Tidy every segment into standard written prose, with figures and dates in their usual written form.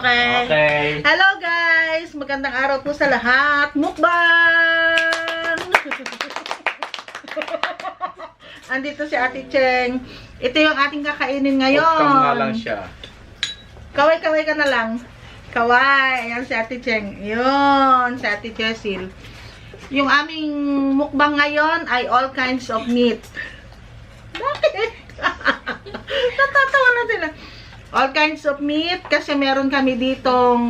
Okay. Hello guys! Magandang araw po sa lahat. Mukbang! Andito si Ate Cheng. Ito yung ating kakainin ngayon. Mukbang nga lang siya. Kaway-kaway ka na lang. Kaway. Ayan si Ate Cheng. Yun, si Ate Cecil. Yung aming mukbang ngayon ay all kinds of meat. Bakit? Natatawa na sila. All kinds of meat kasi meron kami ditong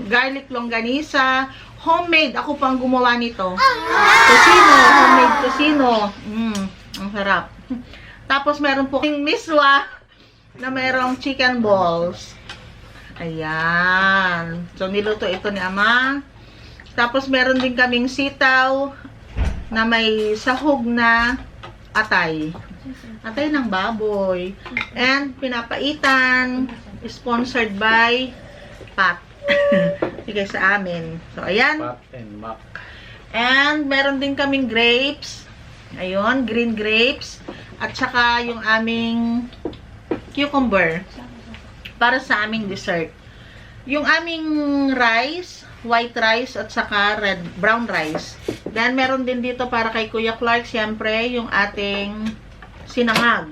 garlic longganisa. Homemade. Ako pang gumawa nito. Tocino. Homemade tocino. Ang sarap. Tapos meron po yung miswa na merong chicken balls. Ayan. So niluto ito ni Ama. Tapos meron din kaming sitaw na may sahog na atay. Atay ng baboy. And pinapaitan. Sponsored by Pat. Sige sa amin. So, ayan. Pat and Mac. And meron din kaming grapes. Ayun, green grapes. At saka yung aming cucumber. Para sa aming dessert. Yung aming rice, white rice at saka brown rice. Then meron din dito para kay Kuya Clark, siyempre, yung ating sinangag.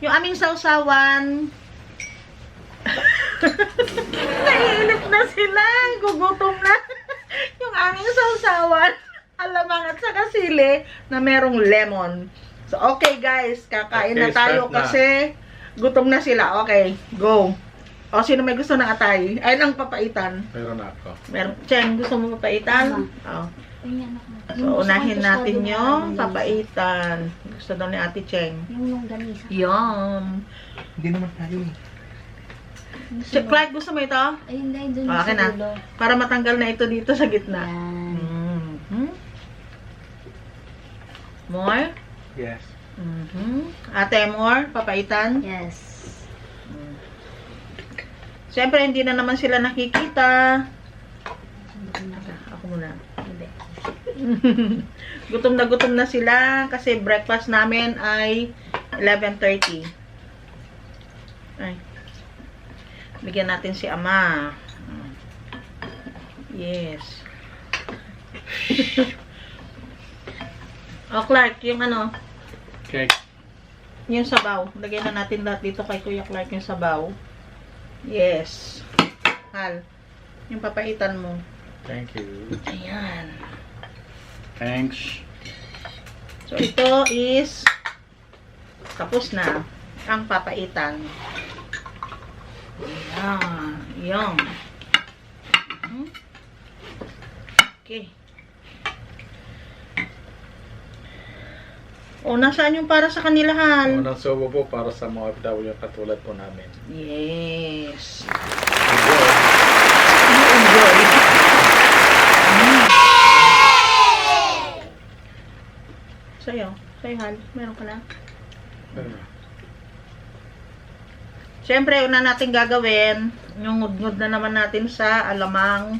Yung aming sausawan, naiinip na sila, gugutom na. Yung aming sausawan, alamang at saka sili na merong lemon. So, okay guys, kakain na tayo kasi gutom na sila. Okay, go. O, sino may gusto ng atay? Ay, ng papaitan. Meron ako. Meron. Cheng, gusto mo papaitan? Oo. So, unahin natin yung papaitan. Gusto daw ni Ate Cheng. Yung longganisa. Yum! Hindi naman tayo eh. Clark, gusto mo ito? Ayun dahil dun Okay sa na. dulo. Para matanggal na ito dito sa gitna. Yan. More? Yes. Ate, more? Papaitan? Yes. Siyempre, hindi na naman sila nakikita. Ako muna. Hindi. Gutom na sila kasi breakfast namin ay 11:30. Ay. Bigyan natin si Ama. Yes. O, Clark, yung ano, Okay. yung sabaw. Lagyan na natin lahat dito kay Kuya Clark yung sabaw. Yes. Hal, yung papaitan mo. Thank you. Ayan. Thanks. So, ito is tapos na ang papaitan. Ayan. Yum. Okay. O, nasaan yung para sa kanila, Hal? Unang subo po para sa mga OFW katulad po namin. Yes. Enjoy. Enjoy. Sa'yo, Hal. Meron ka na? Siyempre, una natin gagawin, yung ngud-ngud na naman natin sa alamang,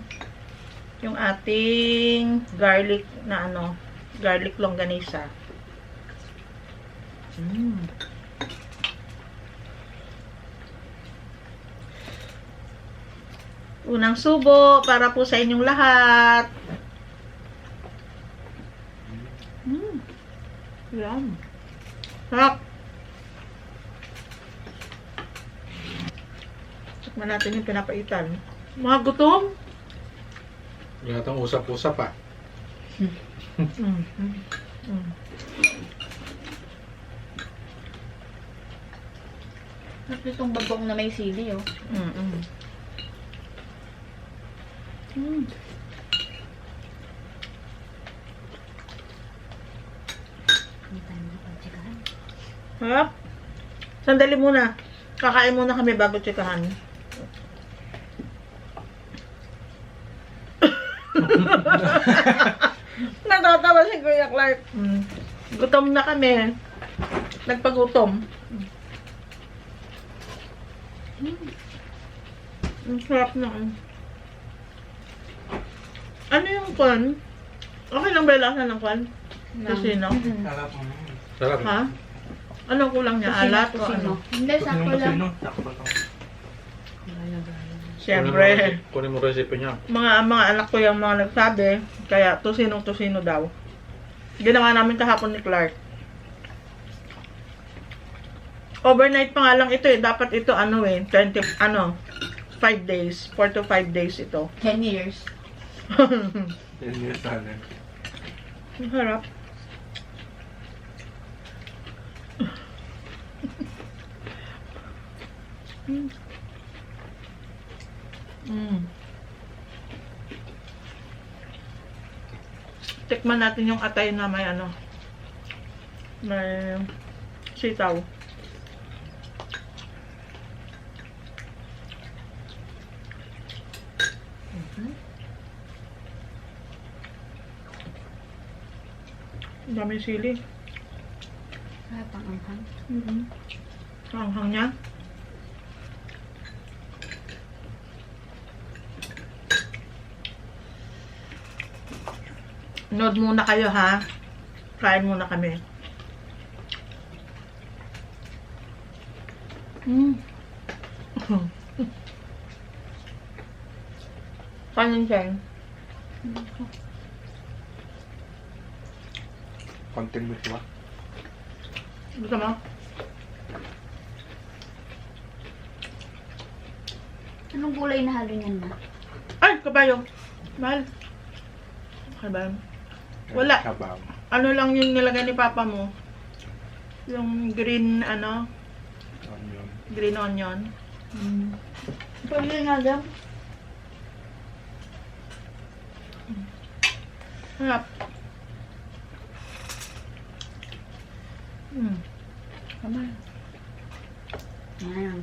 yung ating garlic na ano, garlic longganisa. Unang subo para po sa inyong lahat. Yum. Sarap. Tikman natin yung pinapaitan. Mga gutom? Wala itong usap-usap ah. Tapos itong bagong na may sili, oh. Hindi tayo makapagtsikahan. Harap. Sandali muna. Kakain muna kami bago tsikahan. Natatawa si Kuya Clark. Gutom na kami. Nagpagutom. Ang sarap na. Ano yung kwan? Okay lang ba yung lasa ng kwan? Tocino? Sarap. Ha? Anong kulang niya? Alat o ano? Hindi, sakto lang. Siyempre. Kunin mo recipe niya. Mga anak ko yung mga nagsabi, kaya tusinong-tusino daw. Ginawa namin kahapon ni Clark. Overnight pa nga lang ito eh. Dapat ito 5 days. 4 to 5 days ito. 10 years. Yan yung sana. Ang harap. Tikman natin yung atay na may may sitaw. Ang daming sili. Kaya pang anghang. Ang hang niya. Nood muna kayo ha. Kain muna kami. Kanin siya. Konting miswa. Gusto mo? Anong gulay na halo niyan na? Ay, kabayo. Mahal. Kabayo. Wala. Kabaw. Ano lang yung nilagay ni Papa mo? Yung green, Onion. green onion. Pwede nga lang. Harap. Tama. Ayan.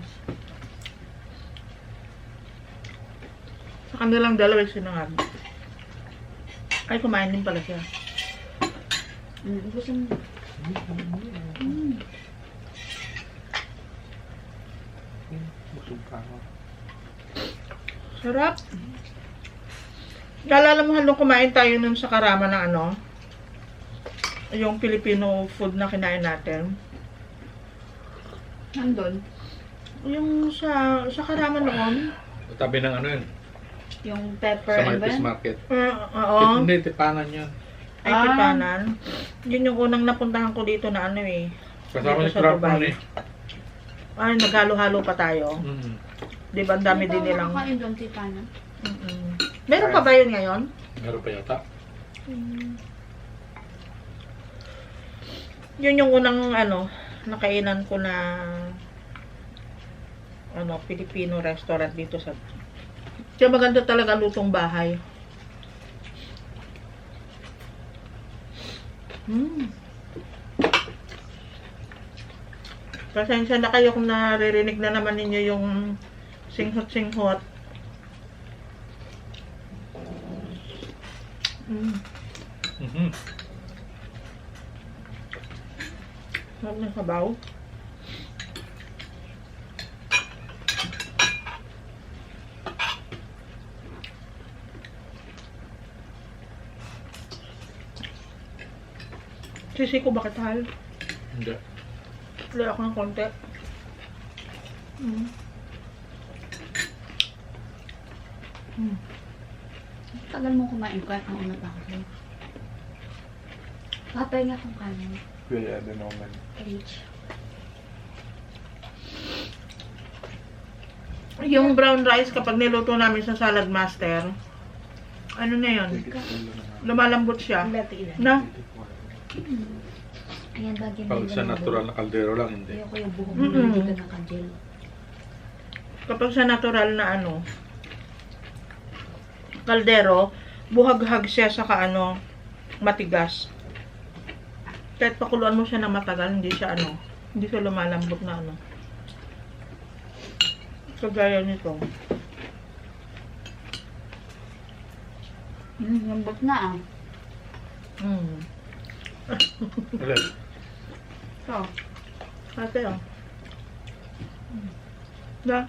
Sa kanilang dalawa yung sinangag. Ay, kumain din pala siya. Gusto mo. Busog ka ako. Sarap. Naalala mo halong kumain tayo nun sa Karama ng yung Filipino food na kinain natin. Nandun. Yung sa Karama noon. Sa tabi ng yun. Yung pepper Sa and may fish then. market. Oo. Hindi, tipanan yun. Ay, Tipanan. Yun yung unang napuntahan ko dito na Kasama dito ni sa Clark Dubai. nun eh. Ay, naghalo-halo pa tayo. Di ba, ang dami din nilang... Kain doon, Tipana. Meron pa ba yun ngayon? Meron pa yata. Yun yung unang nakainan ko na Filipino restaurant dito sa... Kaya maganda talaga lutong bahay. Pasensya na kayo kung naririnig na naman ninyo yung singhot-singhot. Sarap ng sabaw. Sisi ko bakit hal? Hindi. Play ako ng konti. Tagal mo kumain ko at nauna pa ako. Papay nga kung kanin. Kuya, ano naman. H. Yung brown rice kapag niluto namin sa Salad Master, ano na yun? Lumalambot siya. Ang dati ilan. Na? Ayan, bagay na Pag sa natural na kaldero lang, hindi. Ayoko yung buhok mo dito ng kajel. Kapag sa natural na kaldero, buhaghag siya sa matigas. Kahit pakuluan mo siya na matagal, hindi siya lumalambot na Kagaya nito. Lambot na Ulit. So, ate Da.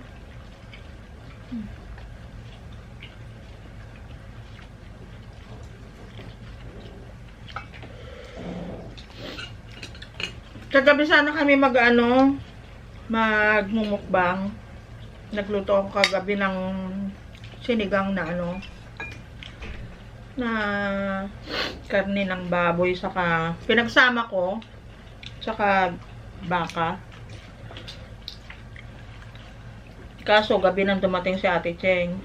Kagabi sana kami magmumukbang. Nagluto ako kagabi ng sinigang na ano, na karne ng baboy, saka pinagsama ko, saka baka. Kaso gabi nang dumating si Ate Cheng.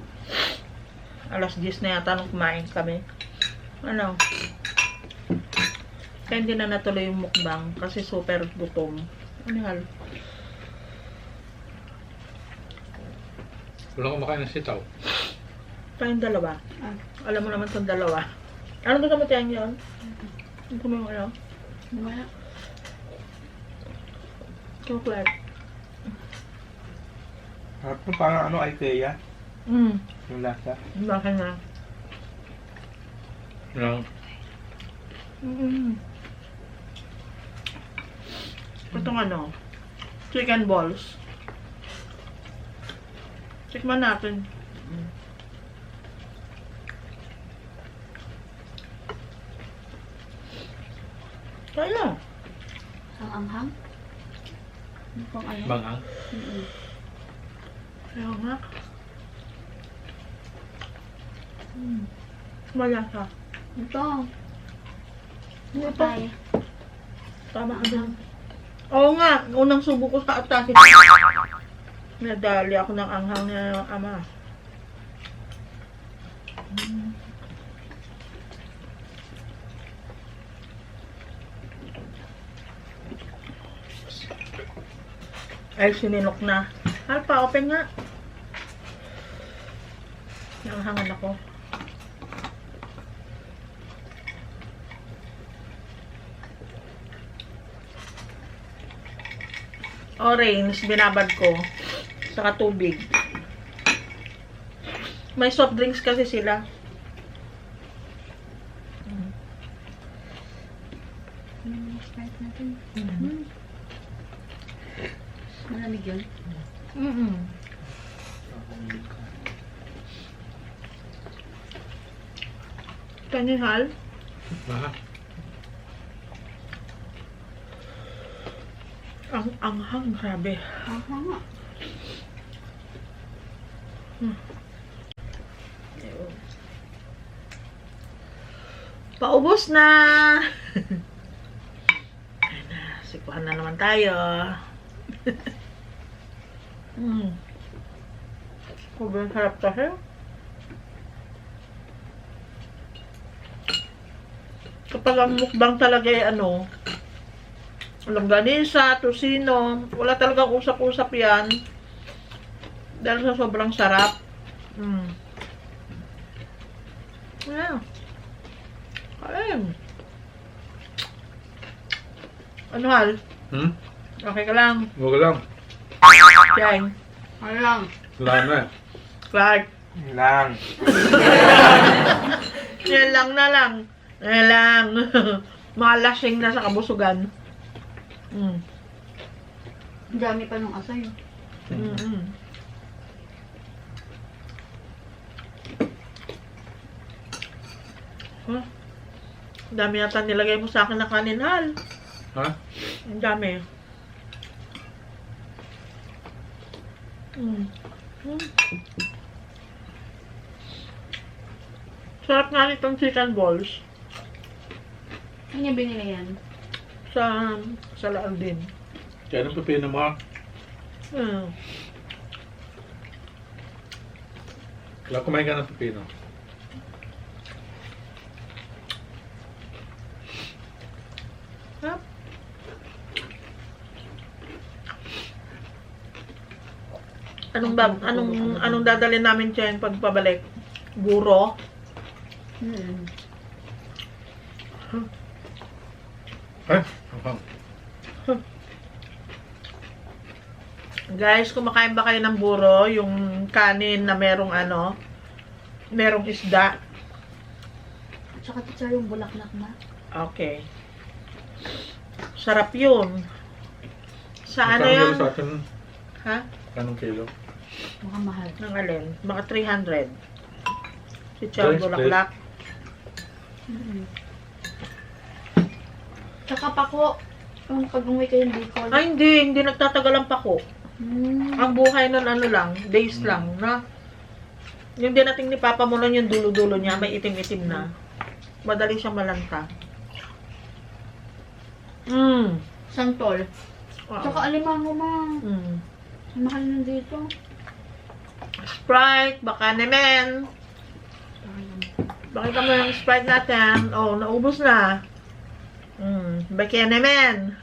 Alas 10 na yata nung kumain kami. Ano? Kaya hindi na natuloy yung mukbang kasi super gutom. Ano hal? Wala kumakain ng sitaw. Tayong dalawa. Ah. Alam mo naman itong dalawa. Ano gusto mo tayong yun? Gusto mo yung ano? Wala. Chocolate. Harap mo parang ano, IKEA. Yung lasa. Bakit na? Lang. Itong ano? Chicken balls. Tikman natin. Kaya. Ang anghang? Ano pang ano? Bangang. Mm-mm. Kaya nga. Malasa. Ito. Ito. Patay. Tama ka din. Oo nga. Unang subo ko sa atasin. Nadali ako ng anghang na ama. Ay, sininok na. Alpa, open nga. Nanghangan ako. Orange, binabad ko. Saka tubig. May soft drinks kasi sila. Start natin. Mm. Malamig yun. Kanihal. Aha. Ang anghang, grabe. Anghang nga. Paubos na! Ayan na, sikuhan na naman tayo. Sobrang sarap kasi. Kapag ang mukbang talaga ay ano, longganisa, tosino, wala talagang usap-usap yan. Dahil sa sobrang sarap. Yeah. Ayun. Ano hal? Okay ka lang? Huwag lang. Cheng. Ano lang? Wala na eh. Clark. Yun lang. Yan lang na lang. Yan lang. Mga lasing na sa kabusugan. Ang dami pa nung asay. Huh? Ang dami yata nilagay mo sa akin na kanin, hal. Ha? Ang dami. Sarap nga nitong chicken balls. Ano yung binili yan? Sa laan din. Kaya anong pipino mo? Wala kumain ka ng pipino. Sarap. Anong dadalhin namin siya yung pagpabalik? Buro? Eh? Ang Guys, kumakain ba kayo ng buro? Yung kanin na merong merong isda. Tsaka teacher yung bulaklak na. Okay. Sarap yun. Sa ano Magkano yan? sa atin? Ha? Anong kilo? Mukhang mahal. Ng alin? Mga 300. Si Chang Guys, bulaklak. Tsaka pako. Yung pag umuwi kayo ng Bicol. Ay, hindi nagtatagal ang pako. Ang buhay nun ano lang, days lang, no? Yung dinating ni Papa mo nun yung dulo-dulo niya, may itim-itim na. Madali siyang malanta. Santol. Wow. Tsaka alimango, ma. Mm. Ang mahal na dito. Sprite, baka naman. Bakit mo yung Sprite natin? Oh, naubos na. Baka naman.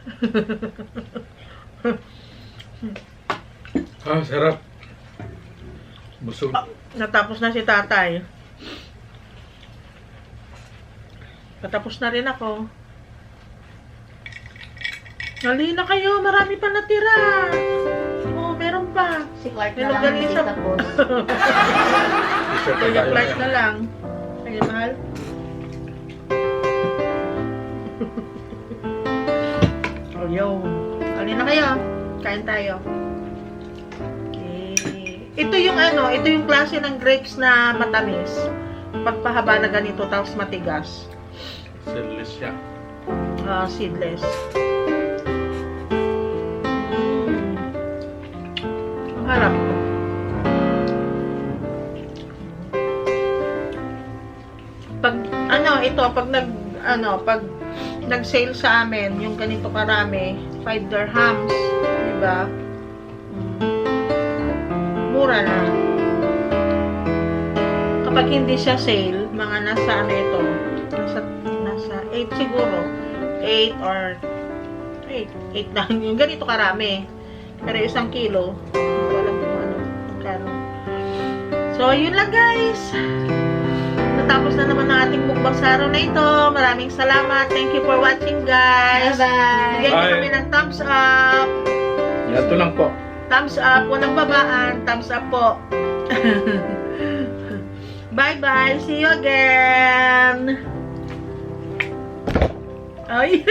Ah, sarap. Busog. Natapos na si tatay. Natapos na rin ako. Nali na kayo, marami pa natira. Oh, meron pa. Si Clark Hello, na lang hindi Ganisa. tapos. Isa pa Kaya tayo. flight na lang. Kaya mahal. Oh, yo. Alin na kayo. Kain tayo. Ito yung ano, ito yung klase ng grapes na matamis. Pagpahaba na ganito, tapos matigas. Seedless siya. Seedless. Ang harap. Pag pag nag-sale sa amin, yung ganito karami, 5 dirhams, di ba? Mura na. Kapag hindi siya sale, mga nasa ano ito, nasa 8 siguro. 8 or 8 na. Yung ganito karami. Pero 1 kilo, wala kung ano, magkano. So, yun lang guys. Natapos na naman ang ating mukbang sa araw na ito. Maraming salamat. Thank you for watching guys. Bye-bye. Bigyan niyo Bye. kami ng thumbs up. Ganito lang po. Thumbs up po ng babaan. Thumbs up po. Bye-bye. See you again. Ay.